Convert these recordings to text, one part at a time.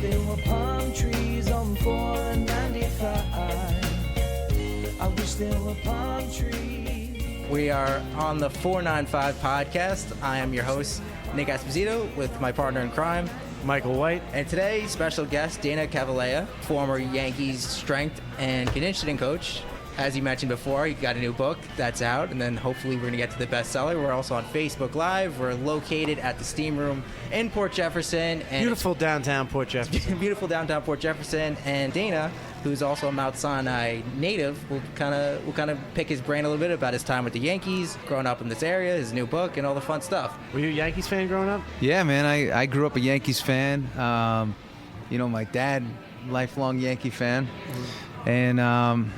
there were palm trees on 495. I wish there were palm trees. We are on the 495 podcast. I am your host, Nick Esposito, with my partner in crime, Michael White. And today, special guest, Dana Cavalea, former Yankees strength and conditioning coach. As you mentioned before, you got a new book that's out, and then hopefully we're going to get to the bestseller. We're also on Facebook Live. We're located at the Steam Room in Port Jefferson. And beautiful downtown Port Jefferson. Beautiful downtown Port Jefferson. And Dana, who's also a Mount Sinai native, will kind of pick his brain a little bit about his time with the Yankees, growing up in this area, his new book, and all the fun stuff. Were you a Yankees fan growing up? Yeah, man. I grew up a Yankees fan. My dad, lifelong Yankee fan. Mm-hmm. And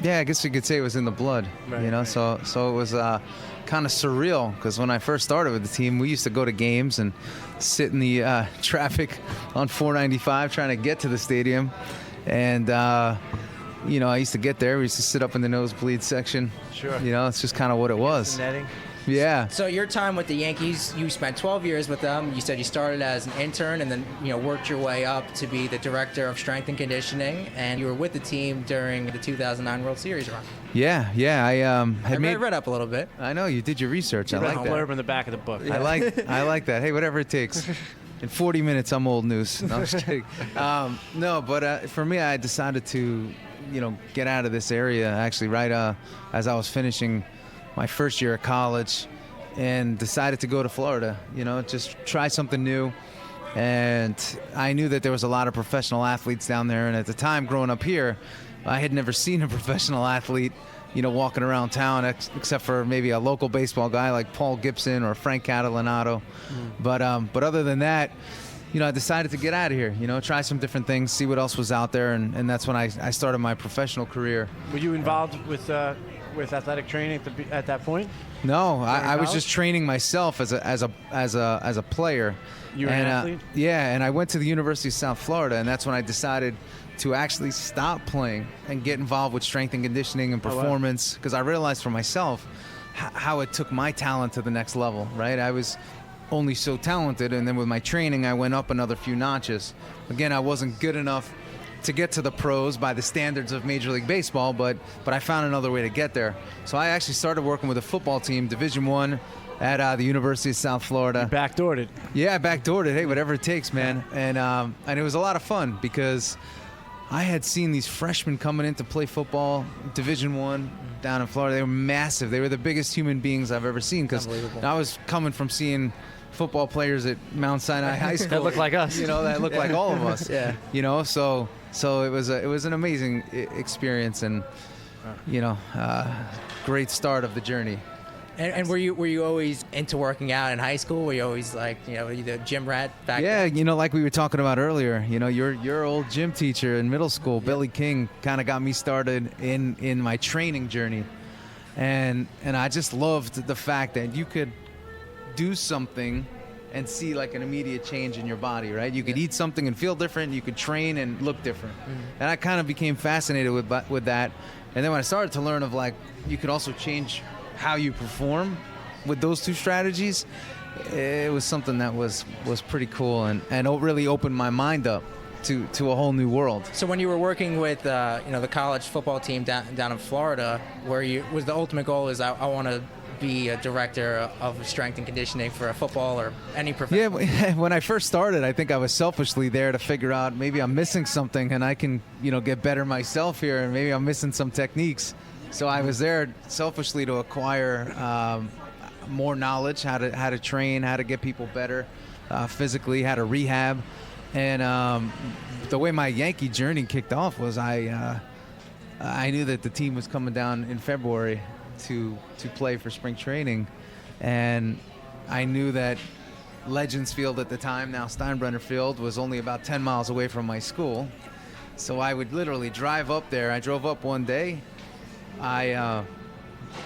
yeah, I guess you could say it was in the blood, right. So it was kind of surreal because when I first started with the team, we used to go to games and sit in the traffic on 495 trying to get to the stadium. And, I used to get there. We used to sit up in the nosebleed section. Sure. It's just kind of what it was. Netting. Yeah. So your time with the Yankees, you spent 12 years with them. You said you started as an intern and then, worked your way up to be the director of strength and conditioning. And you were with the team during the 2009 World Series run. Yeah. I read up a little bit. I know you did your research. I like that. Blurb in the back of the book. Yeah. I like that. Hey, whatever it takes. In 40 minutes, I'm old news. No, I'm just kidding. For me, I decided to, get out of this area actually right as I was finishing my first year of college and decided to go to Florida, just try something new. And I knew that there was a lot of professional athletes down there. And at the time growing up here, I had never seen a professional athlete, walking around town except for maybe a local baseball guy like Paul Gibson or Frank Catalanato. But other than that, I decided to get out of here, try some different things, see what else was out there. And that's when I started my professional career. Were you involved with athletic training at that point? No, I was just training myself as a player. You were an athlete? Yeah, and I went to the University of South Florida, and that's when I decided to actually stop playing and get involved with strength and conditioning and performance, because I realized for myself how it took my talent to the next level, right? I was only so talented, and then with my training, I went up another few notches. Again, I wasn't good enough to get to the pros by the standards of Major League Baseball, but I found another way to get there. So I actually started working with a football team, Division I, at the University of South Florida. You backdoored it. Yeah, I backdoored it. Hey, whatever it takes, man. And it was a lot of fun because I had seen these freshmen coming in to play football, Division I, down in Florida. They were massive. They were the biggest human beings I've ever seen, because I was coming from seeing football players at Mount Sinai High School that looked like us. That looked like all of us. Yeah. So it was an amazing experience, and great start of the journey. And were you always into working out in high school? Were you always like the gym rat back then? Yeah, like we were talking about earlier. Your old gym teacher in middle school, Billy King, kind of got me started in my training journey, and I just loved the fact that you could do something and see like an immediate change in your body, right? You could eat something and feel different. You could train and look different. And I kind of became fascinated with that. And then when I started to learn of like, you could also change how you perform with those two strategies, it was something that was pretty cool and really opened my mind up to a whole new world. So when you were working with the college football team down in Florida, was the ultimate goal is I want to be a director of strength and conditioning for a football or any profession? Yeah, when I first started, I think I was selfishly there to figure out maybe I'm missing something and I can, get better myself here, and maybe I'm missing some techniques. So I was there selfishly to acquire more knowledge, how to train, how to get people better physically, how to rehab. And the way my Yankee journey kicked off was I knew that the team was coming down in February to play for spring training, and I knew that Legends Field at the time, now Steinbrenner Field, was only about 10 miles away from my school. So I would literally drive up there. I drove up one day. I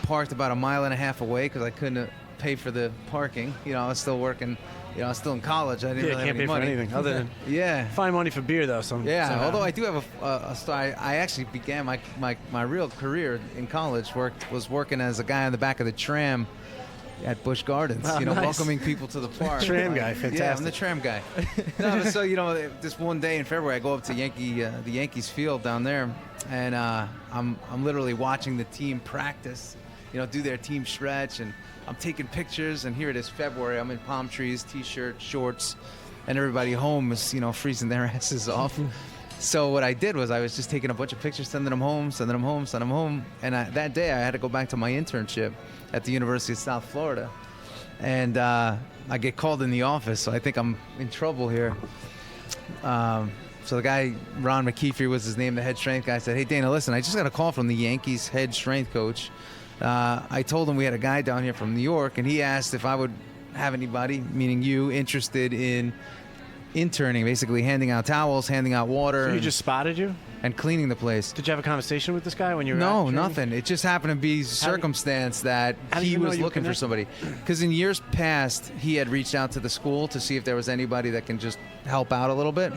parked about a mile and a half away because I couldn't pay for the parking. I was still working. I was still in college. I didn't really have any money. Can't pay for anything other than find money for beer though. Although I do have a story. I actually began my real career in college. Was working as a guy on the back of the tram at Busch Gardens, Wow, you know, nice. welcoming people to the park. Tram guy, Yeah, I'm fantastic. the tram guy. No, so, you know, this one day in February, I go up to the Yankees field down there, and I'm literally watching the team practice, you know, do their team stretch, and I'm taking pictures, and here it is February. I'm in palm trees, T-shirt, shorts, and everybody home is, you know, freezing their asses off. So what I did was I was just taking a bunch of pictures, sending them home. And that day I had to go back to my internship at the University of South Florida. And I get called in the office, so I think I'm in trouble here. So the guy, Ron McKeefer was his name, the head strength guy, said, "Hey, Dana, listen, I just got a call from the Yankees head strength coach. I told him we had a guy down here from New York, and he asked if I would have anybody, meaning you, interested in interning, basically handing out towels, handing out water, So he and, just spotted you? and cleaning the place." Did you have a conversation with this guy when you were No, at training? nothing. It just happened to be circumstance that how do he you know was you looking for connected? somebody. Because in years past, he had reached out to the school to see if there was anybody that can just help out a little bit.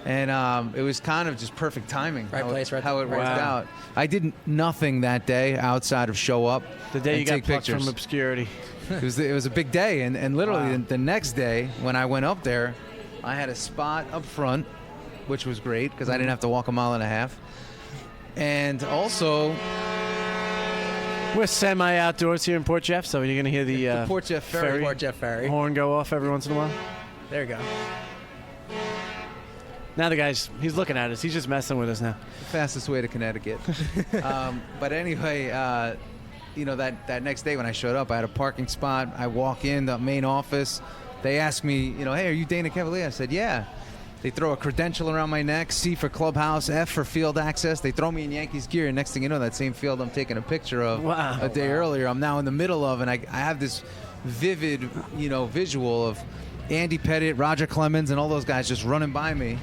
And it was kind of just perfect timing. Right place, right how it time. worked Wow. out. I did nothing that day outside of show up. The day and you got take plucked pictures. from obscurity. It was a big day, and literally Wow. the next day when I went up there, I had a spot up front, which was great because I didn't have to walk a mile and a half. And also, We're semi-outdoors here in Port Jeff, so you're going to hear the Port Jeff Ferry. Port Jeff Ferry. horn go off every once in a while. There you go. Now the guy's, he's looking at us. He's just messing with us now. Fastest way to Connecticut. But anyway, you know, that next day when I showed up, I had a parking spot. I walk in the main office. They asked me, you know, "Hey, are you Dana Cavalea?" I said, "Yeah." They throw a credential around my neck, C for clubhouse, F for field access. They throw me in Yankees gear, and next thing you know, that same field I'm taking a picture of Wow. a day earlier, I'm now in the middle of, and I have this vivid, you know, visual of Andy Pettit, Roger Clemens, and all those guys just running by me.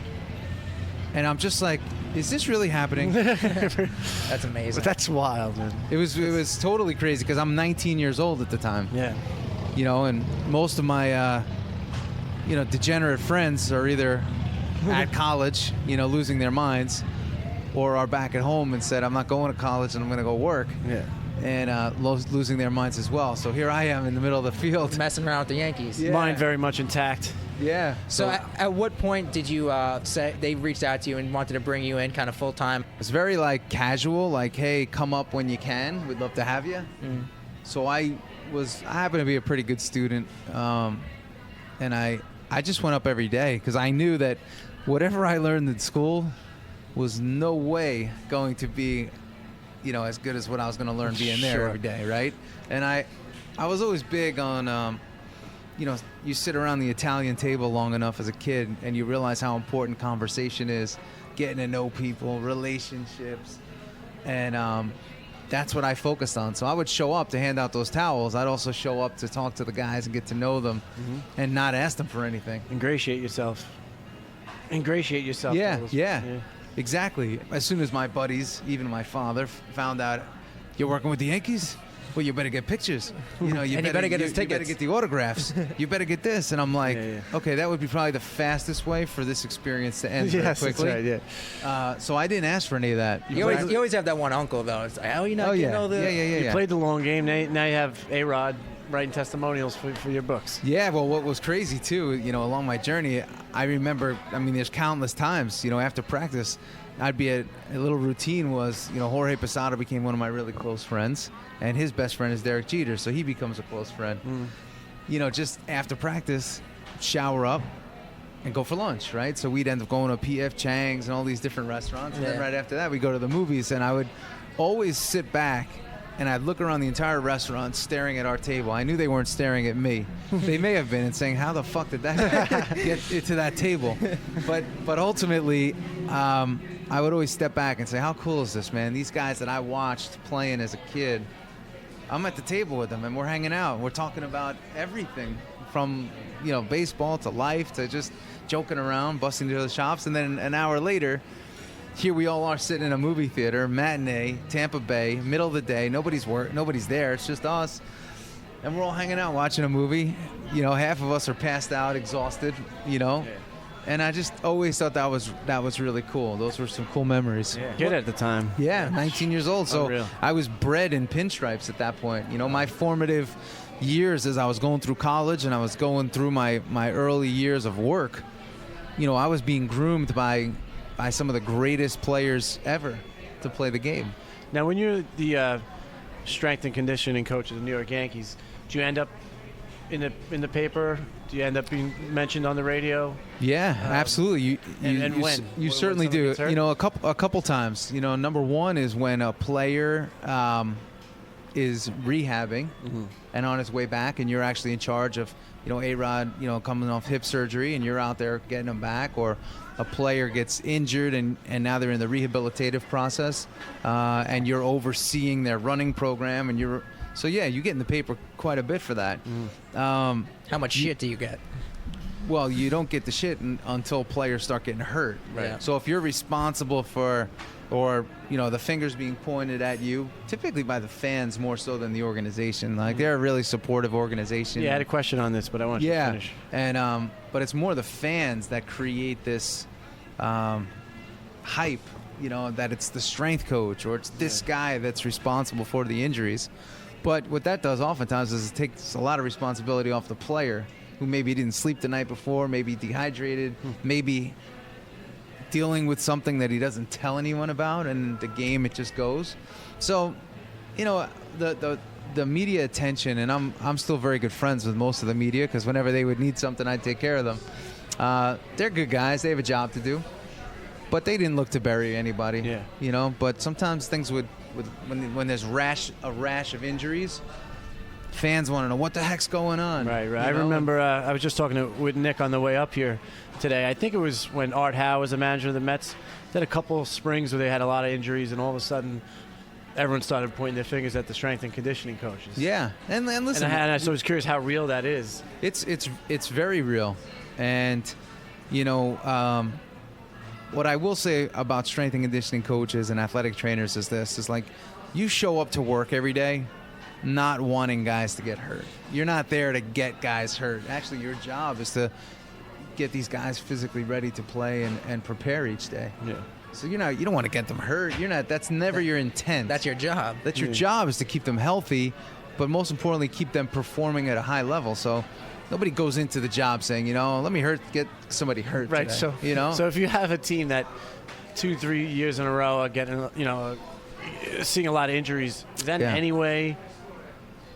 And I'm just like, is this really happening? That's amazing. But that's wild, man. It was totally crazy because I'm 19 years old at the time, Yeah. you know, and most of my, you know, degenerate friends are either at college, you know, losing their minds, or are back at home and said, "I'm not going to college and I'm going to go work," Yeah. and losing their minds as well. So here I am in the middle of the field. Messing around with the Yankees. Yeah. Mind very much intact. Yeah. So at what point did you say they reached out to you and wanted to bring you in kind of full time? it's very like casual, like, "Hey, come up when you can. We'd love to have you." So I happened to be a pretty good student, and I just went up every day because I knew that whatever I learned in school was no way going to be, you know, as good as what I was going to learn being there Sure. every day, right? And I was always big on, you know, you sit around the Italian table long enough as a kid and you realize how important conversation is, getting to know people, relationships, and that's what I focused on. So I would show up to hand out those towels. I'd also show up to talk to the guys and get to know them and not ask them for anything. Ingratiate yourself. Ingratiate yourself. Yeah, fellas. yeah, exactly. As soon as my buddies, even my father, found out you're working with the Yankees, well, you better get pictures. You know, you And you better get his you better tickets. get the autographs. You better get this. And I'm like, Yeah, okay, that would be probably the fastest way for this experience to end very Yes, that's quickly. right, yeah. So I didn't ask for any of that. You always have that one uncle though. It's like, oh, you know, Oh, you yeah. know the. You played the long game. Now you have A-Rod writing testimonials for your books. Yeah, well, what was crazy too, you know, along my journey, I remember, I mean, there's countless times, you know, after practice, I'd be a little routine was, you know, Jorge Posada became one of my really close friends, and his best friend is Derek Jeter, so he becomes a close friend. You know, just after practice, shower up and go for lunch, right? So we'd end up going to P.F. Chang's and all these different restaurants, and then Yeah. right after that, we go to the movies, and I would always sit back and I'd look around the entire restaurant staring at our table. I knew they weren't staring at me. They may have been and saying, "How the fuck did that guy get to that table?" But ultimately, I would always step back and say, "How cool is this, man? These guys that I watched playing as a kid, I'm at the table with them and we're hanging out. We're talking about everything from, you know, baseball to life to just joking around, busting to the shops. And then an hour later, here we all are sitting in a movie theater, matinee, Tampa Bay, middle of the day. Nobody's there. It's just us. And we're all hanging out watching a movie. You know, half of us are passed out, exhausted, you know. And I just always thought that was really cool. Those were some cool memories. Kid at the time. Yeah, 19 years old. So Unreal. I was bred in pinstripes at that point. You know, my formative years as I was going through college and I was going through my early years of work, I was being groomed by some of the greatest players ever to play the game. Now, when you're the strength and conditioning coach of the New York Yankees, do you end up in the paper? Do you end up being mentioned on the radio? Yeah, absolutely. And when? You When certainly someone do. gets hurt? A couple times. Number one is when a player is rehabbing and on his way back, and you're actually in charge of, A-Rod, coming off hip surgery, and you're out there getting him back, or a player gets injured and now they're in the rehabilitative process, and you're overseeing their running program, and you get in the paper quite a bit for that. How much shit do you get? Well, you don't get the shit until players start getting hurt. Right. Yeah. So if you're responsible for, or the fingers being pointed at you, typically by the fans more so than the organization. Like they're a really supportive organization. Yeah, I had a question on this, but I want you to finish. And but it's more the fans that create this hype. That it's the strength coach or it's this guy that's responsible for the injuries. But what that does oftentimes is it takes a lot of responsibility off the player who maybe didn't sleep the night before, maybe dehydrated, maybe dealing with something that he doesn't tell anyone about, and the game, it just goes. So, the media attention, and I'm still very good friends with most of the media because whenever they would need something, I'd take care of them. They're good guys. They have a job to do. But they didn't look to bury anybody, But sometimes things when there's a rash of injuries, fans want to know what the heck's going on. Right. I remember I was just talking with Nick on the way up here today. I think it was when Art Howe was the manager of the Mets. They had a couple of springs where they had a lot of injuries, and all of a sudden, everyone started pointing their fingers at the strength and conditioning coaches. Yeah, and listen. And I was curious how real that is. It's very real, and what I will say about strength and conditioning coaches and athletic trainers is this: is like you show up to work every day not wanting guys to get hurt. You're not there to get guys hurt. Actually, your job is to get these guys physically ready to play and prepare each day. Yeah. So you don't want to get them hurt. That's never your intent. That's your job. That's your job, is to keep them healthy, but most importantly, keep them performing at a high level. So nobody goes into the job saying, let me get somebody hurt. Right. Today, So if you have a team that 2-3 years in a row are getting, seeing a lot of injuries, is that in any way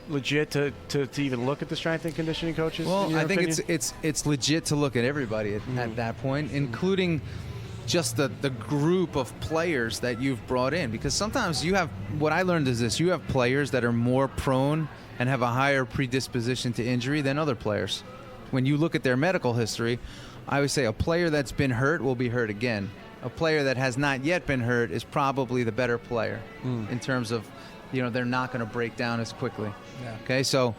legit to even look at the strength and conditioning coaches? Well, I think it's legit to look at everybody at that point, including just the group of players that you've brought in, because sometimes what I learned is this: you have players that are more prone and have a higher predisposition to injury than other players. When you look at their medical history, I would say a player that's been hurt will be hurt again. A player that has not yet been hurt is probably the better player in terms of, they're not going to break down as quickly. Yeah. Okay, so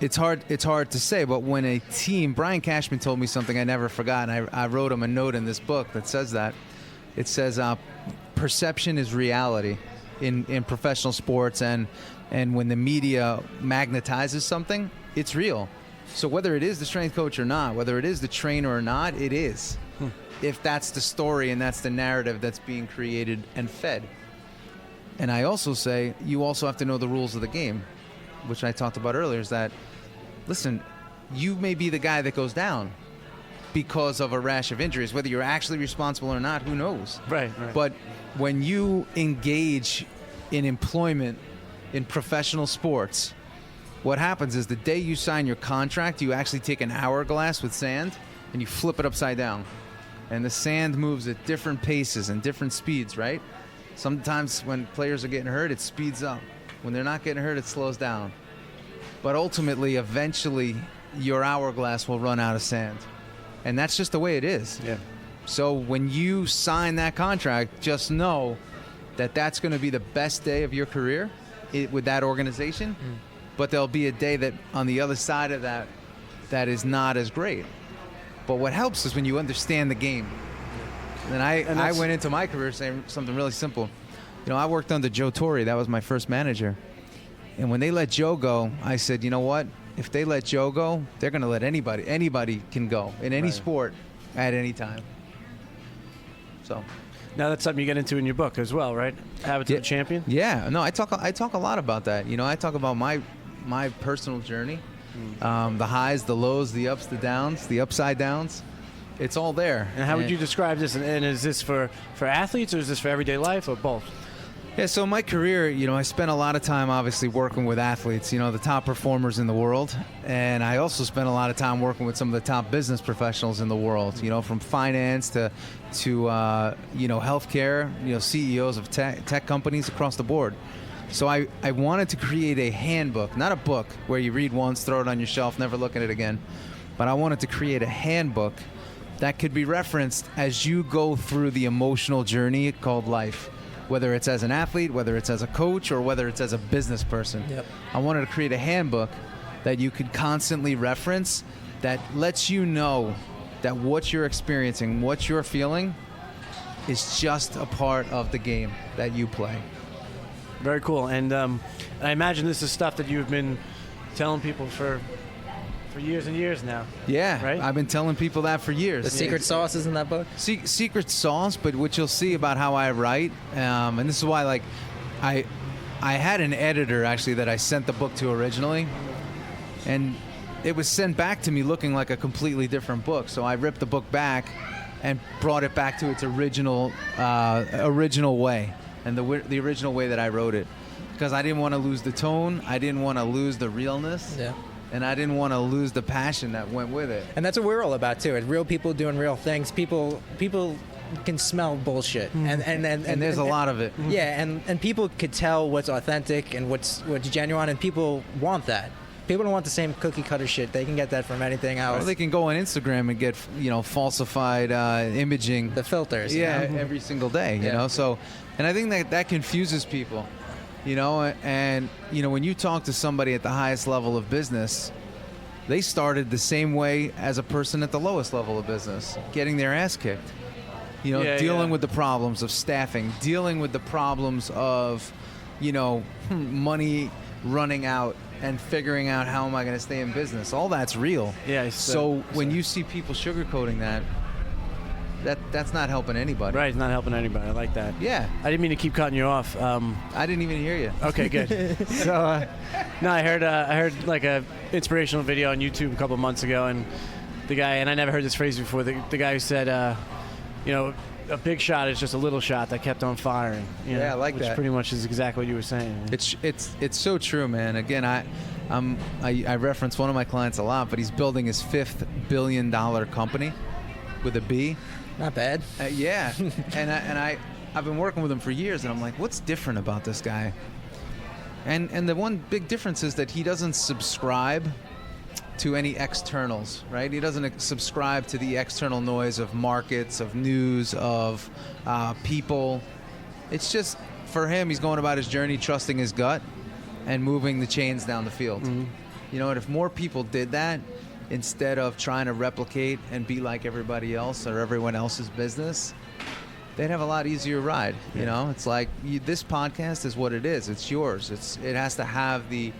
it's hard to say, but when a team, Brian Cashman told me something I never forgot, and I wrote him a note in this book that says that. It says perception is reality in professional sports, and when the media magnetizes something, it's real. So whether it is the strength coach or not, whether it is the trainer or not, it is. If that's the story and that's the narrative that's being created and fed. And I also say you also have to know the rules of the game, which I talked about earlier, is that, listen, you may be the guy that goes down because of a rash of injuries. Whether you're actually responsible or not, who knows? Right. But when you engage in employment in professional sports, what happens is the day you sign your contract, you actually take an hourglass with sand and you flip it upside down. And the sand moves at different paces and different speeds, right? Sometimes when players are getting hurt, it speeds up. When they're not getting hurt, it slows down. But ultimately, eventually, your hourglass will run out of sand. And that's just the way it is. Yeah. So when you sign that contract, just know that that's going to be the best day of your career with that organization. But there'll be a day that on the other side of that is not as great. But what helps is when you understand the game. And I went into my career saying something really simple. I worked under Joe Torre. That was my first manager. And when they let Joe go, I said, you know what? If they let Joe go, they're going to let anybody. Anybody can go in any sport at any time. So now that's something you get into in your book as well, right? Habits of a Champion? Yeah. No, I talk a lot about that. I talk about my personal journey. The highs, the lows, the ups, the downs, the upside downs. It's all there. And how would you describe this? And is this for athletes, or is this for everyday life, or both? Yeah, so my career, I spent a lot of time obviously working with athletes, the top performers in the world. And I also spent a lot of time working with some of the top business professionals in the world, from finance to healthcare, CEOs of tech companies across the board. So I wanted to create a handbook, not a book where you read once, throw it on your shelf, never look at it again. But I wanted to create a handbook that could be referenced as you go through the emotional journey called life. Whether it's as an athlete, whether it's as a coach, or whether it's as a business person. Yep. I wanted to create a handbook that you could constantly reference that lets you know that what you're experiencing, what you're feeling, is just a part of the game that you play. Very cool. And I imagine this is stuff that you've been telling people for years and years now. Yeah, right? I've been telling people that for years. The secret sauce is in that book? Secret sauce, but what you'll see about how I write, and this is why, I had an editor, actually, that I sent the book to originally, and it was sent back to me looking like a completely different book. So I ripped the book back and brought it back to its original way, and the original way that I wrote it, because I didn't want to lose the tone, I didn't want to lose the realness. Yeah. And I didn't want to lose the passion that went with it. And that's what we're all about too. It's real people doing real things. People can smell bullshit, and there's a lot of it. Yeah, and people could tell what's authentic and what's genuine, and people want that. People don't want the same cookie cutter shit. They can get that from anything else. Or they can go on Instagram and get falsified imaging. The filters. Yeah, every single day. So, and I think that confuses people. And when you talk to somebody at the highest level of business, they started the same way as a person at the lowest level of business, getting their ass kicked. Dealing with the problems of staffing, dealing with the problems of, money running out, and figuring out how am I going to stay in business. All that's real. Yeah. So when you see people sugarcoating that's not helping anybody. Right, it's not helping anybody. I like that. Yeah. I didn't mean to keep cutting you off. I didn't even hear you. Okay, good. So, no, I heard like a inspirational video on YouTube a couple of months ago, and the guy, and I never heard this phrase before. The guy who said, a big shot is just a little shot that kept on firing. Yeah, I like which that. Which pretty much is exactly what you were saying. It's so true, man. Again, I reference one of my clients a lot, but he's building his $5 billion company with a B. Not bad. Yeah, and I've been working with him for years, and I'm like, what's different about this guy? And the one big difference is that he doesn't subscribe to any externals, right? He doesn't subscribe to the external noise of markets, of news, of people. It's just, for him, he's going about his journey, trusting his gut, and moving the chains down the field. Mm-hmm. And if more people did that, instead of trying to replicate and be like everybody else or everyone else's business, they'd have a lot easier ride. It's like this podcast is what it is. It's yours. It has to have the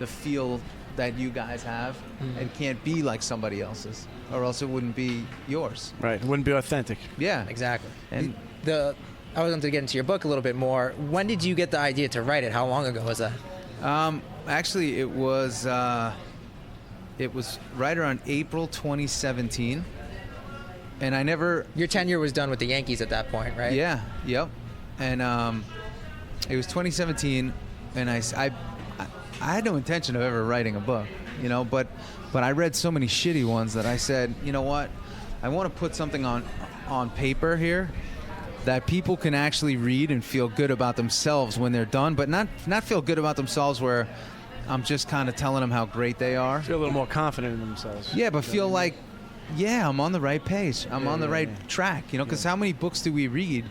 feel that you guys have, and can't be like somebody else's, or else it wouldn't be yours. Right. It wouldn't be authentic. Yeah. Exactly. And I was going to get into your book a little bit more. When did you get the idea to write it? How long ago was that? Actually, it was right around April 2017, and I never. Your tenure was done with the Yankees at that point, right? Yeah. Yep. And it was 2017, and I had no intention of ever writing a book, but I read so many shitty ones that I said, you know what, I want to put something on paper here that people can actually read and feel good about themselves when they're done, but not feel good about themselves where I'm just kind of telling them how great they are. Feel a little more confident in themselves. Yeah, but feel like, I'm on the right page. I'm on the right track, because how many books do we read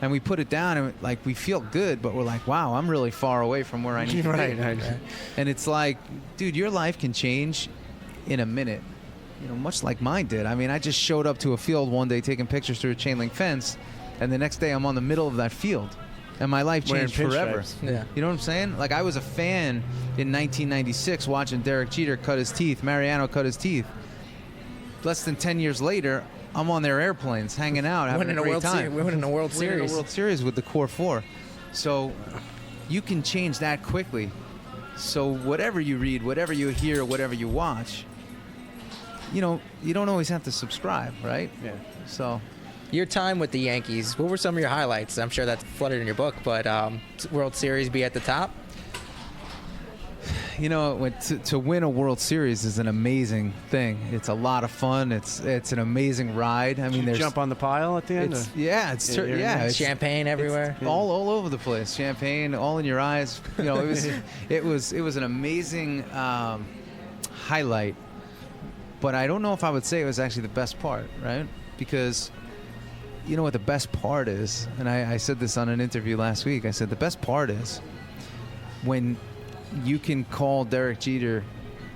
and we put it down and we feel good, but we're like, wow, I'm really far away from where I need to be. Right. And it's like, dude, your life can change in a minute, much like mine did. I mean, I just showed up to a field one day taking pictures through a chain link fence, and the next day I'm on the middle of that field, and my life changed forever. Yeah. You know what I'm saying? Like, I was a fan in 1996 watching Derek Jeter cut his teeth, Mariano cut his teeth. Less than 10 years later, I'm on their airplanes, hanging out, having a great time. We're winning a World Series. Winning a World Series with the Core Four. So you can change that quickly. So whatever you read, whatever you hear, whatever you watch, you don't always have to subscribe, right? Yeah. So Your time with the Yankees, what were some of your highlights? I'm sure that's flooded in your book, but World Series be at the top? To win a World Series is an amazing thing. It's a lot of fun. It's an amazing ride. I mean, You jump on the pile at the end? It's Champagne everywhere. all over the place. Champagne all in your eyes. It was an amazing highlight. But I don't know if I would say it was actually the best part, right? Because you know what the best part is, and I said this on an interview last week. I said the best part is when you can call Derek Jeter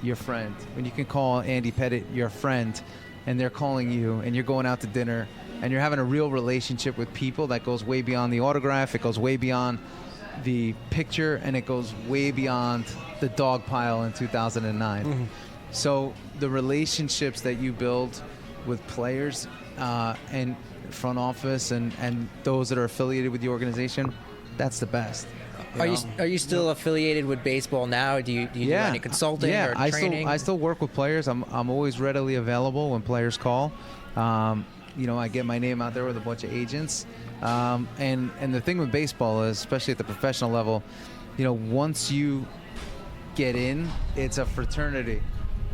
your friend, when you can call Andy Pettitte your friend, and they're calling you, and you're going out to dinner, and you're having a real relationship with people that goes way beyond the autograph, it goes way beyond the picture, and it goes way beyond the dog pile in 2009. Mm-hmm. So the relationships that you build with players and front office and those that are affiliated with the organization, that's the best. Are you still affiliated with baseball now? Do you do any consulting or training? I still work with players. I'm always readily available when players call. I get my name out there with a bunch of agents. And the thing with baseball is, especially at the professional level, once you get in, it's a fraternity.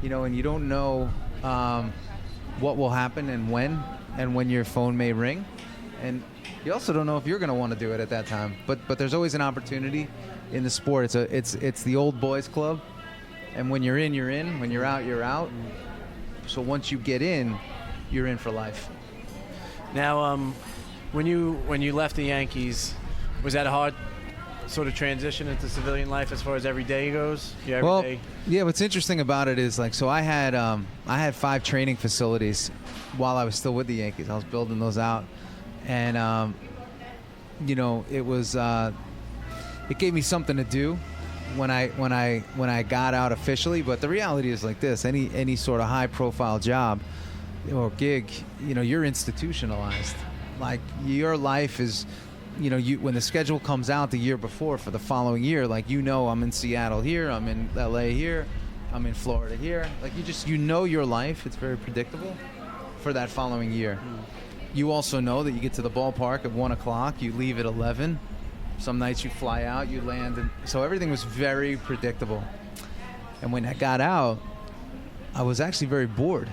And you don't know what will happen and when your phone may ring. And you also don't know if you're going to want to do it at that time. But there's always an opportunity in the sport. It's the old boys club. And when you're in, you're in. When you're out, you're out. So once you get in, you're in for life. Now, when you left the Yankees, was that a hard sort of transition into civilian life as far as every day goes? What's interesting about it is so I had 5 training facilities while I was still with the Yankees. I was building those out, and it was it gave me something to do when I got out officially. But the reality is like this: any sort of high profile job or gig, you're institutionalized. Like your life is. When the schedule comes out the year before for the following year, I'm in Seattle here, I'm in LA here, I'm in Florida here. Your life, it's very predictable for that following year. You also know that you get to the ballpark at 1 o'clock, you leave at 11. Some nights you fly out, you land. So everything was very predictable. And when I got out, I was actually very bored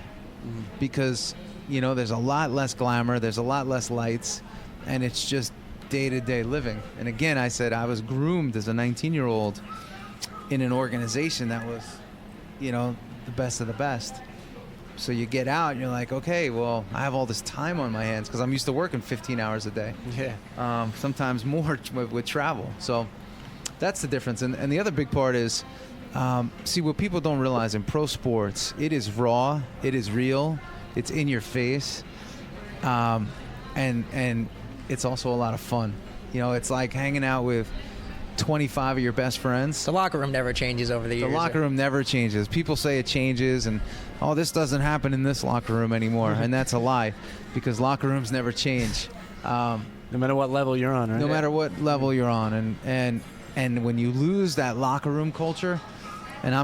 because, there's a lot less glamour, there's a lot less lights, and it's just day-to-day living. And again, I said I was groomed as a 19-year-old in an organization that was, the best of the best. So you get out and you're like, okay, well, I have all this time on my hands because I'm used to working 15 hours a day. Yeah. Sometimes more with travel. So that's the difference. And the other big part is, what people don't realize in pro sports, it is raw, it is real, it's in your face, and it's also a lot of fun. It's like hanging out with 25 of your best friends. The locker room never changes over the years. The locker room never changes. People say it changes, and this doesn't happen in this locker room anymore, and that's a lie, because locker rooms never change. No matter what level you're on, right? No matter what level you're on, and when you lose that locker room culture, and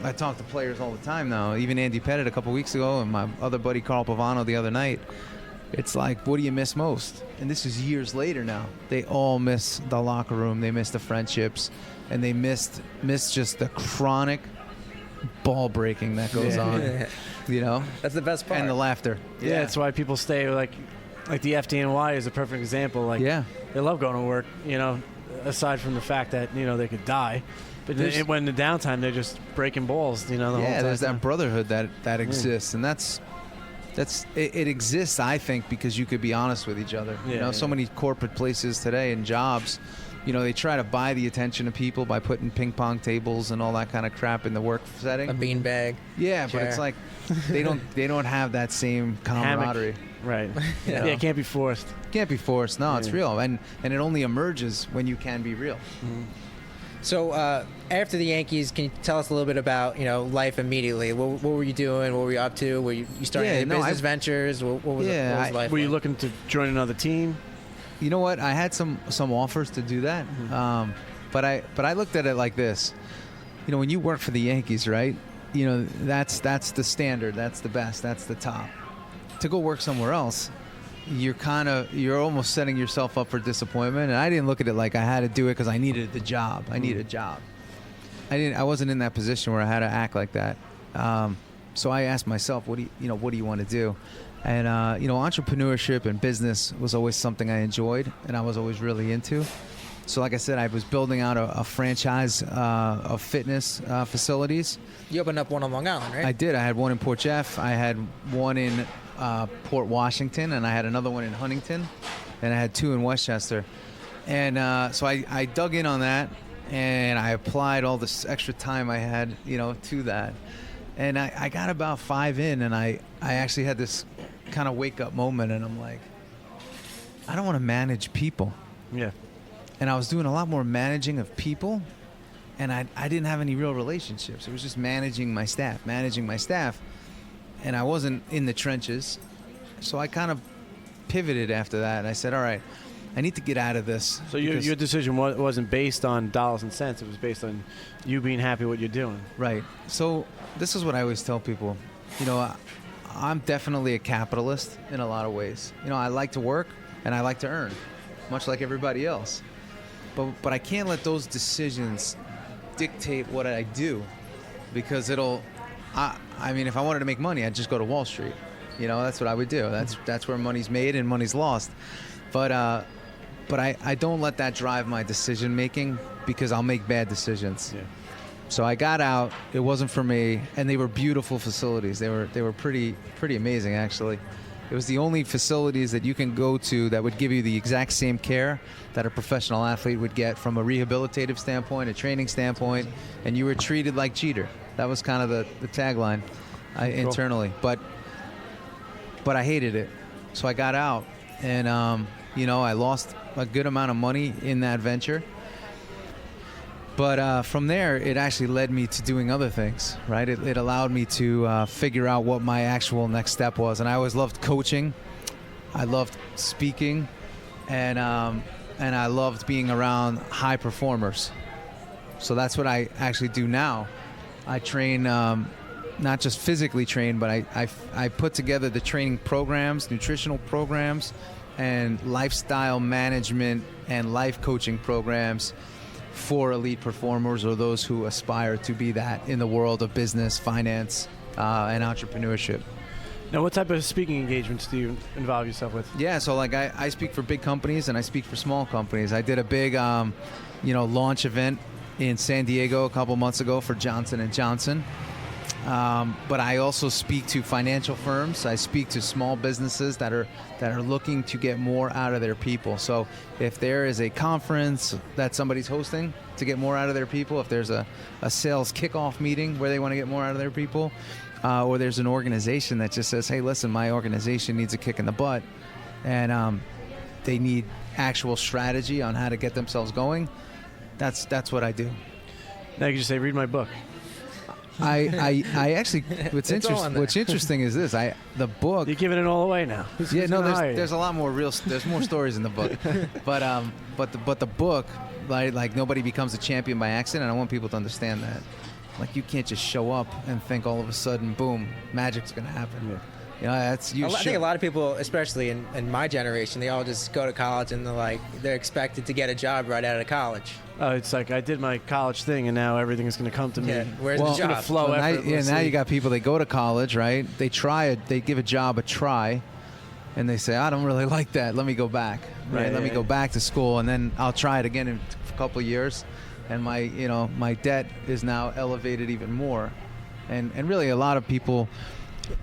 I talk to players all the time now. Even Andy Pettitte a couple weeks ago, and my other buddy Carl Pavano the other night. It's like, what do you miss most? And this is years later now. They all miss the locker room. They miss the friendships, and they miss just the chronic ball breaking that goes on. That's the best part. And the laughter. Yeah, that's why people stay like the FDNY is a perfect example. They love going to work. Aside from the fact that they could die, but when the downtime they're just breaking balls. The whole time. There's that brotherhood that exists, and it exists, I think, because you could be honest with each other. So many corporate places today and jobs, they try to buy the attention of people by putting ping pong tables and all that kind of crap in the work setting. A beanbag. Yeah, chair. But it's like they don't have that same camaraderie. Right. Yeah, it can't be forced. Can't be forced. No, it's real, and it only emerges when you can be real. Mm-hmm. So after the Yankees, can you tell us a little bit about life immediately? What were you doing? What were you up to? Were you starting any business ventures? What was life? Were you looking to join another team? You know what? I had some offers to do that, but I looked at it like this. when you work for the Yankees, right? That's the standard. That's the best. That's the top. To go work somewhere else, you're almost setting yourself up for disappointment. And I didn't look at it like I had to do it because I needed the job. I needed a job. I wasn't in that position where I had to act like that. So I asked myself, what do you want to do? And entrepreneurship and business was always something I enjoyed and I was always really into. So like I said, I was building out a franchise of fitness facilities. You opened up one on Long Island, right? I did. I had one in Port Jeff. I had one in Port Washington, and I had another one in Huntington, and I had two in Westchester. And so I dug in on that, and I applied all this extra time I had, to that. And I got about 5 in, and I actually had this kind of wake-up moment, and I'm like, I don't want to manage people. Yeah. And I was doing a lot more managing of people, and I didn't have any real relationships. It was just managing my staff. And I wasn't in the trenches. So I kind of pivoted after that, and I said, all right, I need to get out of this. So your decision wasn't based on dollars and cents. It was based on you being happy with what you're doing. Right. So this is what I always tell people. I'm definitely a capitalist in a lot of ways. I like to work, and I like to earn, much like everybody else. But I can't let those decisions dictate what I do, because if I wanted to make money, I'd just go to Wall Street. That's what I would do. That's where money's made and money's lost. But I don't let that drive my decision making, because I'll make bad decisions. Yeah. So I got out. It wasn't for me, and they were beautiful facilities. They were pretty amazing, actually. It was the only facilities that you can go to that would give you the exact same care that a professional athlete would get from a rehabilitative standpoint, a training standpoint, and you were treated like Jeter. That was kind of the tagline internally. But I hated it. So I got out, and I lost a good amount of money in that venture. But from there, it actually led me to doing other things, right? It allowed me to figure out what my actual next step was. And I always loved coaching. I loved speaking. And I loved being around high performers. So that's what I actually do now. I train, not just physically train, but I put together the training programs, nutritional programs, and lifestyle management and life coaching programs for elite performers or those who aspire to be that in the world of business, finance, and entrepreneurship. Now, what type of speaking engagements do you involve yourself with? Yeah, so like I speak for big companies and I speak for small companies. I did a big, launch event in San Diego a couple months ago for Johnson & Johnson. But I also speak to financial firms. I speak to small businesses that are looking to get more out of their people. So if there is a conference that somebody's hosting to get more out of their people, if there's a sales kickoff meeting where they want to get more out of their people, or there's an organization that just says, hey, listen, my organization needs a kick in the butt, and they need actual strategy on how to get themselves going, that's what I do. Now you can just say, read my book. I actually, what's interesting is this. The book. You're giving it all away now. There's a lot more there's more stories in the book, but the book, like nobody becomes a champion by accident. I want people to understand that. Like, you can't just show up and think all of a sudden, boom, magic's gonna happen. Yeah. I think a lot of people, especially in my generation, they all just go to college and they're expected to get a job right out of college. It's like, I did my college thing and now everything is going to come to me. Yeah, where's the job? It's going to flow effortlessly. Now you got people, they go to college, right? They give a job a try, and they say, I don't really like that. Let me go back, right? Let me go back to school, and then I'll try it again in a couple of years, and my debt is now elevated even more. And really, a lot of people,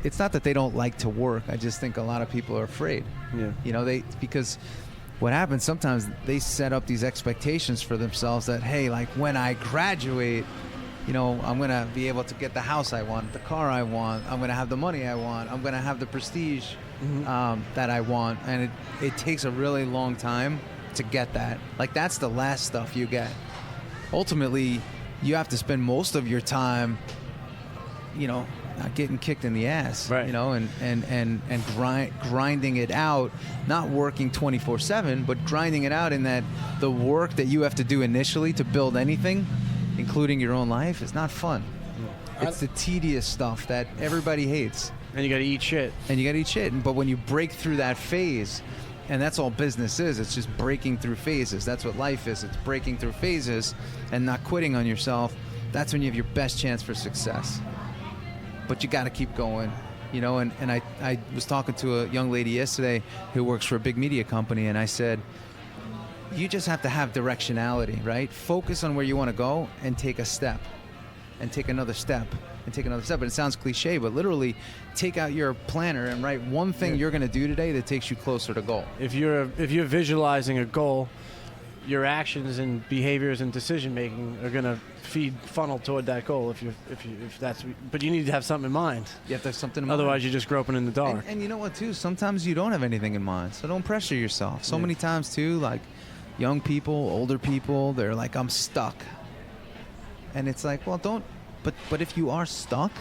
it's not that they don't like to work. I just think a lot of people are afraid. Yeah. Because what happens sometimes, they set up these expectations for themselves that, hey, like when I graduate, I'm going to be able to get the house I want, the car I want, I'm going to have the money I want, I'm going to have the prestige that I want. And it takes a really long time to get that. Like, that's the last stuff you get. Ultimately, you have to spend most of your time, not getting kicked in the ass, right. And grinding it out, not working 24/7, but grinding it out in that the work that you have to do initially to build anything including your own life, is not fun. It's the tedious stuff that everybody hates. And you got to eat shit. And you got to eat shit. But when you break through that phase, and that's all business is, it's just breaking through phases. That's what life is. It's breaking through phases and not quitting on yourself. That's when you have your best chance for success. But you got to keep going. You know, and I was talking to a young lady yesterday who works for a big media company, and I said, you just have to have directionality, right? Focus on where you want to go and take a step and take another step and take another step. And it sounds cliche, but literally take out your planner and write one thing you're going to do today that takes you closer to goal. If you're visualizing a goal, your actions and behaviors and decision making are going to funnel toward that goal. But you need to have something in mind. You have to have something in mind. Otherwise, you're just groping in the dark. And you know what, too? Sometimes you don't have anything in mind, so don't pressure yourself. So many times, too, like young people, older people, they're like, I'm stuck. And it's like, well, don't. But if you are stuck,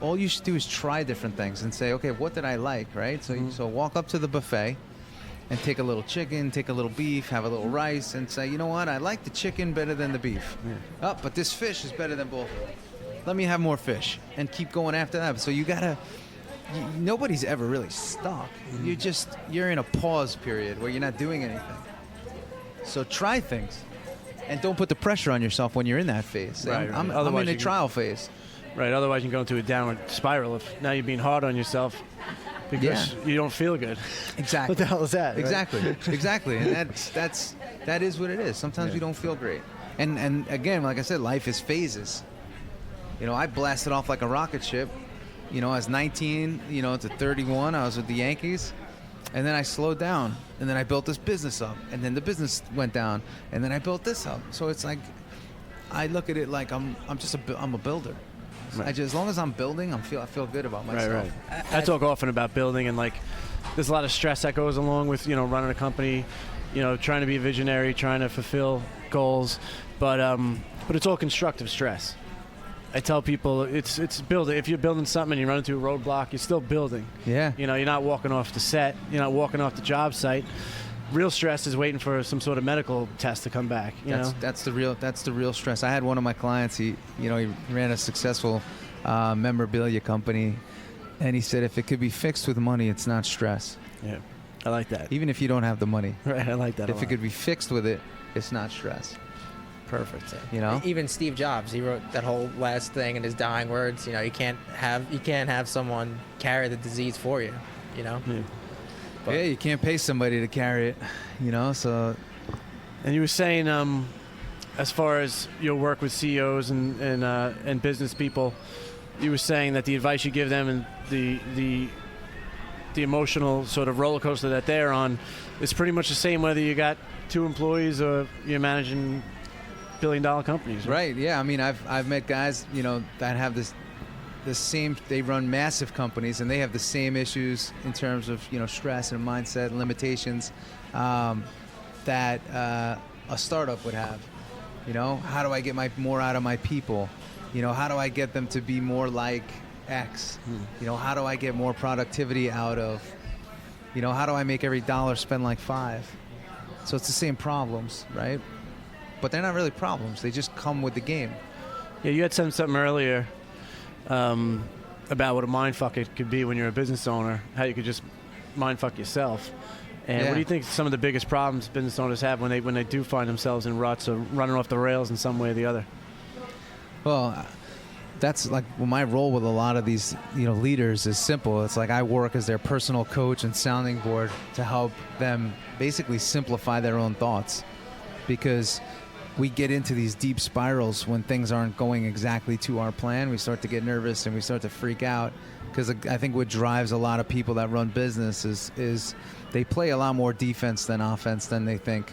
all you should do is try different things and say, okay, what did I like, right? So walk up to the buffet and take a little chicken, take a little beef, have a little rice, and say, you know what, I like the chicken better than the beef. Oh, but this fish is better than both of them. Let me have more fish, and keep going after that. So you gotta, nobody's ever really stuck. You're in a pause period where you're not doing anything. So try things, and don't put the pressure on yourself when you're in that phase. Right, I'm in a trial phase. Right, otherwise you can go into a downward spiral if now you're being hard on yourself because you don't feel good. Exactly. What the hell is that? Right? Exactly. And that is what it is. Sometimes you don't feel great. And again, like I said, life is phases. You know, I blasted off like a rocket ship. You know, I was 19, to 31, I was with the Yankees. And then I slowed down. And then I built this business up. And then the business went down. And then I built this up. So it's like, I look at it like I'm a builder. Right. As long as I'm building, I feel good about myself. Right. I talk often about building, and like there's a lot of stress that goes along with running a company, trying to be a visionary, trying to fulfill goals, but it's all constructive stress. I tell people it's building. If you're building something and you run into a roadblock, you're still building. Yeah. You're not walking off the set. You're not walking off the job site. Real stress is waiting for some sort of medical test to come back. That's the real stress. I had one of my clients. He ran a successful memorabilia company, and he said if it could be fixed with money, it's not stress. Yeah, I like that. Even if you don't have the money. Right, I like that. If it could be fixed with it, it's not stress. Perfect. Yeah. Even Steve Jobs, he wrote that whole last thing in his dying words. You can't have someone carry the disease for you. Yeah. Yeah, you can't pay somebody to carry it, so. And you were saying, as far as your work with CEOs and business people, you were saying that the advice you give them and the emotional sort of roller coaster that they're on is pretty much the same whether you got 2 employees or you're managing billion-dollar companies. Right. Yeah. I mean, I've met guys, that have the same. They run massive companies, and they have the same issues in terms of stress and mindset and limitations that a startup would have. How do I get more out of my people? How do I get them to be more like X? How do I get more productivity out of? How do I make every dollar spend like 5? So it's the same problems, right? But they're not really problems. They just come with the game. Yeah, you had said something earlier about what a mindfuck it could be when you're a business owner, how you could just mindfuck yourself. And what do you think some of the biggest problems business owners have when they do find themselves in ruts or running off the rails in some way or the other? Well, that's like my role with a lot of these leaders is simple. It's like I work as their personal coach and sounding board to help them basically simplify their own thoughts, because we get into these deep spirals when things aren't going exactly to our plan. We start to get nervous and we start to freak out, because I think what drives a lot of people that run business is they play a lot more defense than offense than they think,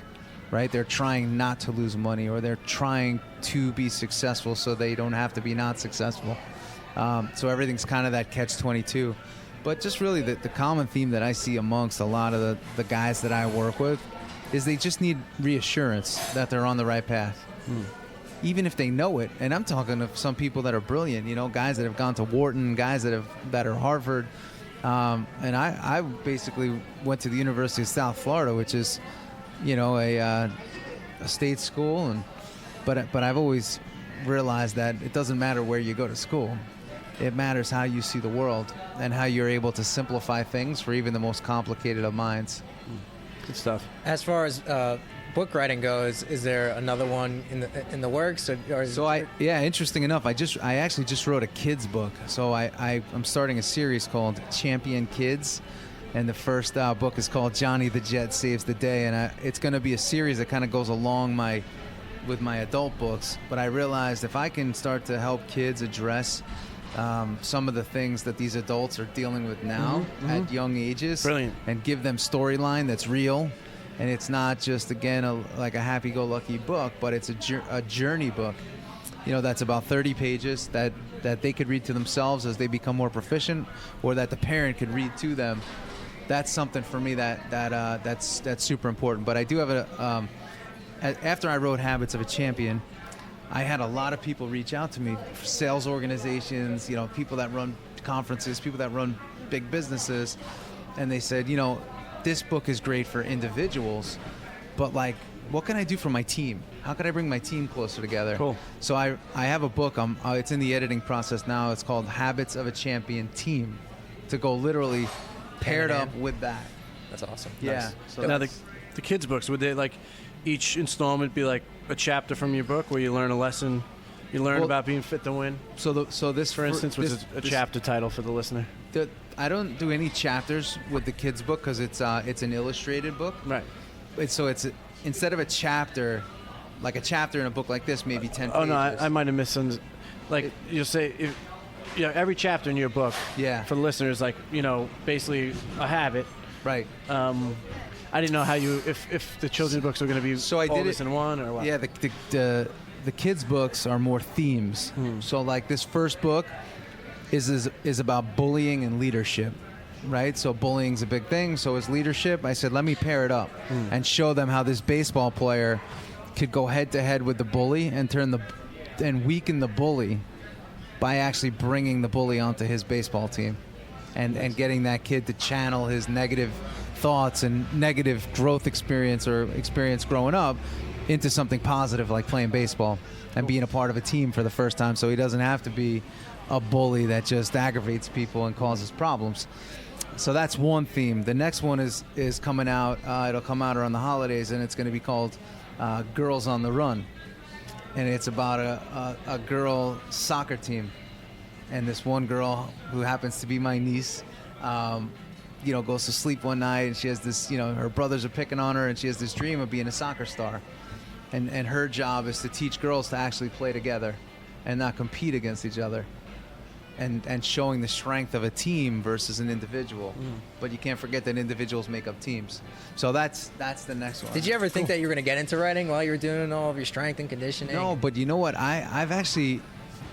right? They're trying not to lose money, or they're trying to be successful so they don't have to be not successful. So everything's kind of that catch-22. But just really the common theme that I see amongst a lot of the guys that I work with is they just need reassurance that they're on the right path. Even if they know it. And I'm talking of some people that are brilliant, guys that have gone to Wharton, guys that are Harvard. And I basically went to the University of South Florida, which is, a state school, and but I've always realized that it doesn't matter where you go to school. It matters how you see the world and how you're able to simplify things for even the most complicated of minds. Good stuff. As far as book writing goes, is there another one in the works? Interesting enough, I actually just wrote a kids book. So I'm starting a series called Champion Kids, and the first book is called Johnny the Jet Saves the Day, and it's going to be a series that kind of goes along with my adult books. But I realized if I can start to help kids address some of the things that these adults are dealing with now at young ages, Brilliant. and give them storyline that's real, and it's not just again like a happy-go-lucky book, but it's a journey book, that's about 30 pages that they could read to themselves as they become more proficient, or that the parent could read to them. That's something for me that's super important. But I do have after I wrote Habits of a Champion, I had a lot of people reach out to me, sales organizations, people that run conferences, people that run big businesses, and they said, this book is great for individuals, but what can I do for my team? How can I bring my team closer together? Cool. So I have a book. It's in the editing process now. It's called Habits of a Champion Team, to go literally paired up with that. That's awesome. Yeah. Nice. So Now the kids' books, would they each installment be like a chapter from your book where you learn a lesson, you learn about being fit to win? So this, For instance, was a chapter title for the listener. I don't do any chapters with the kids' book because it's an illustrated book. Right. It's instead of a chapter, like a chapter in a book like this, maybe 10 pages. Oh no, I might have misunderstood. You'll say, every chapter in your book. Yeah. For the listeners, basically a habit. Right. I didn't know how if the children's books are going to be all this in one or what. Yeah, the kids' books are more themes. So this first book is about bullying and leadership, right? So bullying's a big thing. So is leadership. I said, let me pair it up and show them how this baseball player could go head to head with the bully and weaken the bully by actually bringing the bully onto his baseball team, and getting that kid to channel his negative thoughts and negative growth experience growing up into something positive, like playing baseball and being a part of a team for the first time, so he doesn't have to be a bully that just aggravates people and causes problems. So that's one theme. The next one is coming out. It'll come out around the holidays, and it's going to be called Girls on the Run. And it's about a girl soccer team. And this one girl, who happens to be my niece, goes to sleep one night, and she has this, her brothers are picking on her, and she has this dream of being a soccer star. And her job is to teach girls to actually play together and not compete against each other. And showing the strength of a team versus an individual. But you can't forget that individuals make up teams. So that's the next one. Did you ever think that you were going to get into writing while you were doing all of your strength and conditioning? No, but you know what? I've actually,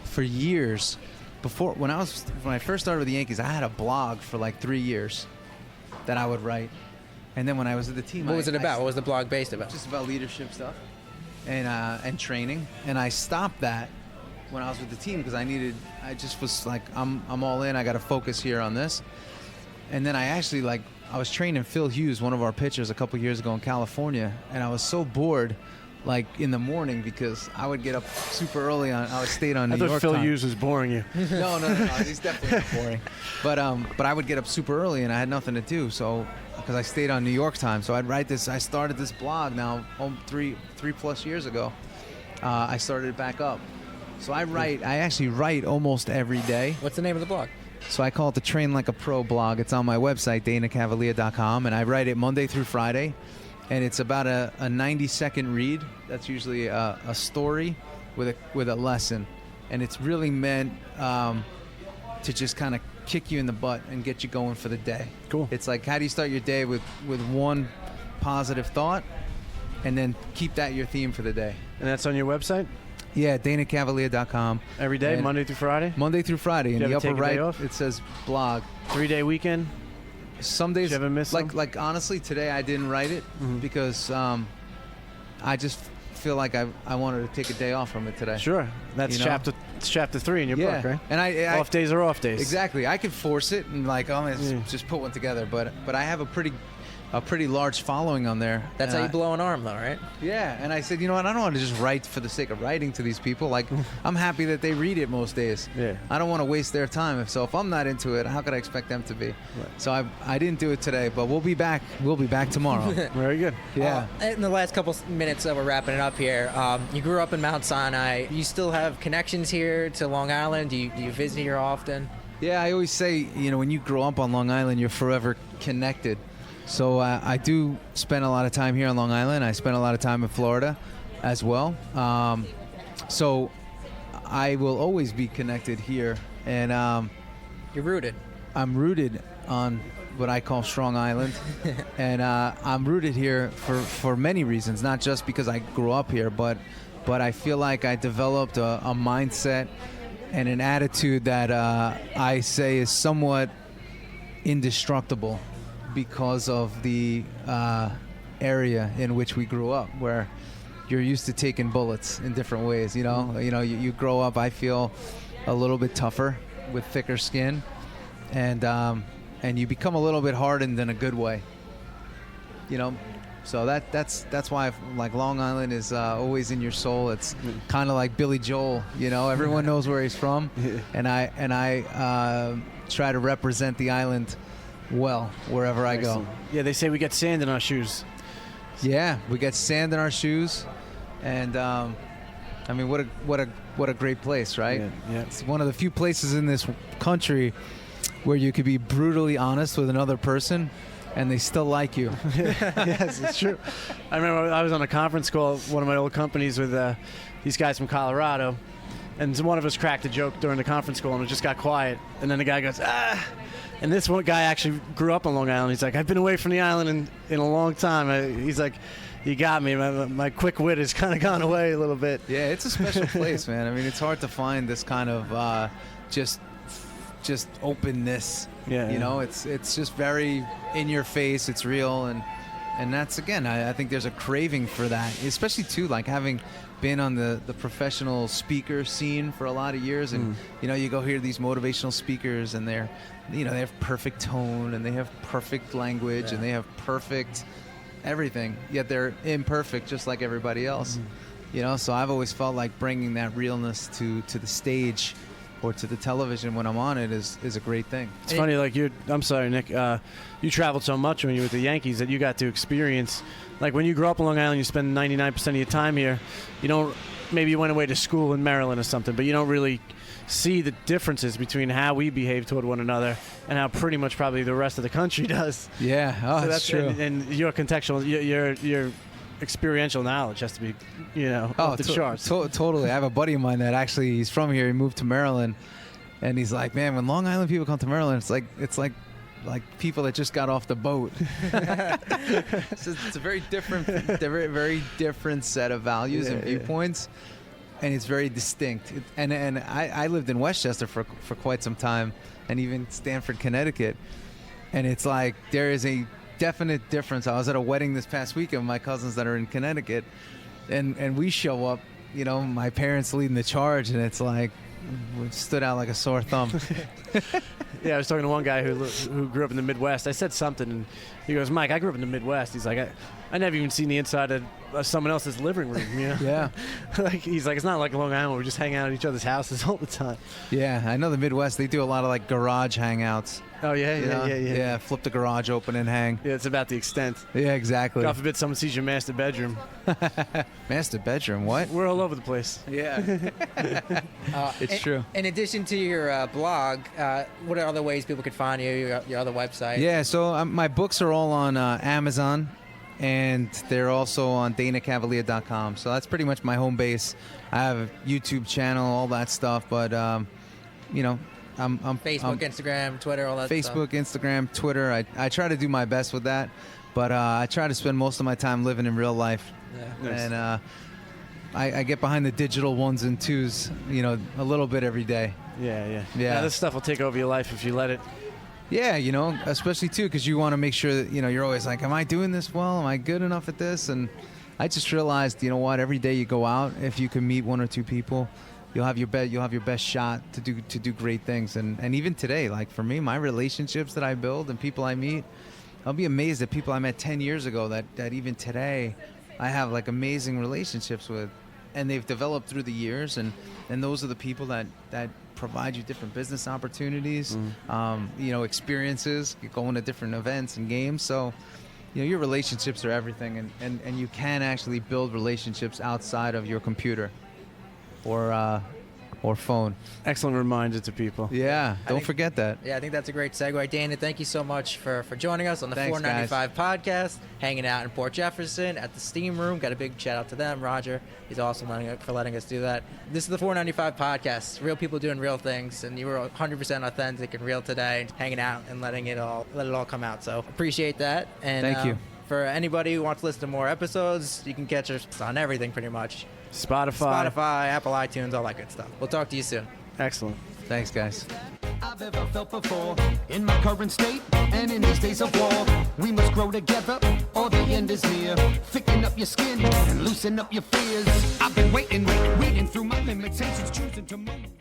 for years, when I first started with the Yankees, I had a blog for 3 years that I would write. And then when I was at the team, what was it about? What was the blog based about? Just about leadership stuff and training. And I stopped that when I was with the team because I just was like, I'm all in. I got to focus here on this. And then I actually I was training Phil Hughes, one of our pitchers, a couple years ago in California, and I was so bored, in the morning, because I would get up super early I stayed on New York. I thought Phil time. Hughes was boring you. No, he's definitely not boring. But I would get up super early and I had nothing to do, so because I stayed on New York time, so I'd write this. I started this blog now 3+ years ago. I started it back up. So I actually write almost every day. What's the name of the blog? So I call it the Train Like a Pro blog. It's on my website, danacavalea.com, and I write it Monday through Friday. And it's about a 90-second read. That's usually a story with a lesson. And it's really meant to just kind of kick you in the butt and get you going for the day. Cool. It's like, how do you start your day with one positive thought, and then keep that your theme for the day. And that's on your website? Yeah, danacavalea.com. Every day, And Monday through Friday? Monday through Friday. In You the ever upper take a day right, off? it says blog. 3-day weekend? Some days, Did you ever miss some? like honestly, today I didn't write it because I just feel like I wanted to take a day off from it today. Sure. That's You know? chapter 3 in your book, right? And I Off days are off days. Exactly. I could force it and let's just put one together, but I have a pretty a pretty large following on there. That's And how you blow an arm, though, right? Yeah, and I said, you know what? I don't want to just write for the sake of writing to these people. Like, I'm happy that they read it most days. Yeah. I don't want to waste their time. If I'm not into it, how could I expect them to be? Right. So I didn't do it today, but we'll be back. We'll be back tomorrow. Very good. Yeah. In the last couple minutes that we're wrapping it up here, you grew up in Mount Sinai. You still have connections here to Long Island? Do you visit here often? Yeah, I always say, when you grow up on Long Island, you're forever connected. So I do spend a lot of time here on Long Island. I spend a lot of time in Florida as well. So I will always be connected here. And You're rooted. I'm rooted on what I call Strong Island. And I'm rooted here for many reasons, not just because I grew up here, but I feel like I developed a mindset and an attitude that I say is somewhat indestructible because of the area in which we grew up, where you're used to taking bullets in different ways. You grow up, I feel, a little bit tougher with thicker skin, and you become a little bit hardened in a good way. So that's why like Long Island is always in your soul. It's kind of like Billy Joel. Everyone knows where he's from, and I try to represent the island well wherever I go. Yeah, they say we get sand in our shoes. Yeah, we get sand in our shoes, and I mean, what a great place, right? Yeah. It's one of the few places in this country where you could be brutally honest with another person, and they still like you. Yes, it's true. I remember I was on a conference call at one of my old companies with these guys from Colorado, and one of us cracked a joke during the conference call, and it just got quiet. And then the guy goes, ah. And this one guy actually grew up on Long Island. He's like, I've been away from the island in a long time. He's like, you got me. My quick wit has kind of gone away a little bit. Yeah, it's a special place, man. I mean, it's hard to find this kind of just openness. Yeah. It's just very in your face. It's real, and that's, again, I think there's a craving for that, especially too, like having been on the professional speaker scene for a lot of years, and you go hear these motivational speakers, and they have perfect tone, and they have perfect language, and they have perfect everything, yet they're imperfect just like everybody else. So I've always felt like bringing that realness to the stage or to the television when I'm on it is a great thing. It's funny, like I'm sorry, Nick, you traveled so much when you were with the Yankees that you got to experience, like when you grew up on Long Island, you spend 99% of your time here. Maybe you went away to school in Maryland or something, but you don't really see the differences between how we behave toward one another and how pretty much probably the rest of the country does. Yeah, So that's true. And your contextual, your experiential knowledge has to be, off the charts. Totally. I have a buddy of mine that actually, he's from here. He moved to Maryland, and he's like, man, when Long Island people come to Maryland, it's like people that just got off the boat. It's a very different, very different set of values and viewpoints, and it's very distinct. And I lived in Westchester for quite some time, and even Stamford, Connecticut, and it's like there is a definite difference. I was at a wedding this past weekend with my cousins that are in Connecticut, and we show up, my parents leading the charge, and it's like we stood out like a sore thumb. Yeah, I was talking to one guy who grew up in the Midwest. I said something, and he goes, Mike, I grew up in the Midwest. He's like, I never even seen the inside of someone else's living room, Yeah. He's like, it's not like Long Island where we just hang out at each other's houses all the time. Yeah, I know the Midwest, they do a lot of like garage hangouts. Oh, yeah. Yeah, flip the garage open and hang. Yeah, it's about the extent. Yeah, exactly. God forbid someone sees your master bedroom. Master bedroom, what? We're all over the place. Yeah. It's true. In addition to your blog, what are other ways people could find you, your other website? Yeah, so my books are all on Amazon, and they're also on DanaCavalea.com. So that's pretty much my home base. I have a YouTube channel, all that stuff, but I'm Facebook, Instagram, Twitter, all that stuff. Facebook, Instagram, Twitter. I try to do my best with that, but I try to spend most of my time living in real life. Yeah. Nice. And I get behind the digital ones and twos, a little bit every day. Yeah. Yeah. This stuff will take over your life if you let it. Yeah, especially too, because you want to make sure that, you're always like, am I doing this well? Am I good enough at this? And I just realized, every day you go out, if you can meet one or two people, you'll have your best shot to do great things. And even today, like for me, my relationships that I build and people I meet, I'll be amazed at people I met 10 years ago that even today I have like amazing relationships with, and they've developed through the years, and those are the people that provide you different business opportunities, experiences, going to different events and games. So, your relationships are everything, and you can actually build relationships outside of your computer or phone. Excellent reminder to people. Yeah, don't forget that. Yeah, I think that's a great segue. Dana, thank you so much for joining us on the Thanks, 495 podcast, hanging out in Port Jefferson at the Steam Room. Got a big shout out to them. Roger, he's awesome for letting us do that. This is the 495 podcast, real people doing real things, and you were 100% authentic and real today, hanging out and let it all come out. So appreciate that. And Thank you. For anybody who wants to listen to more episodes, you can catch us on everything pretty much. Spotify, Apple iTunes, all that good stuff. We'll talk to you soon. Excellent. Thanks, guys. I've ever felt before in my current state and in these days of war. We must grow together or the end is near. Thicken up your skin and loosen up your fears. I've been waiting through my limitations, choosing to move.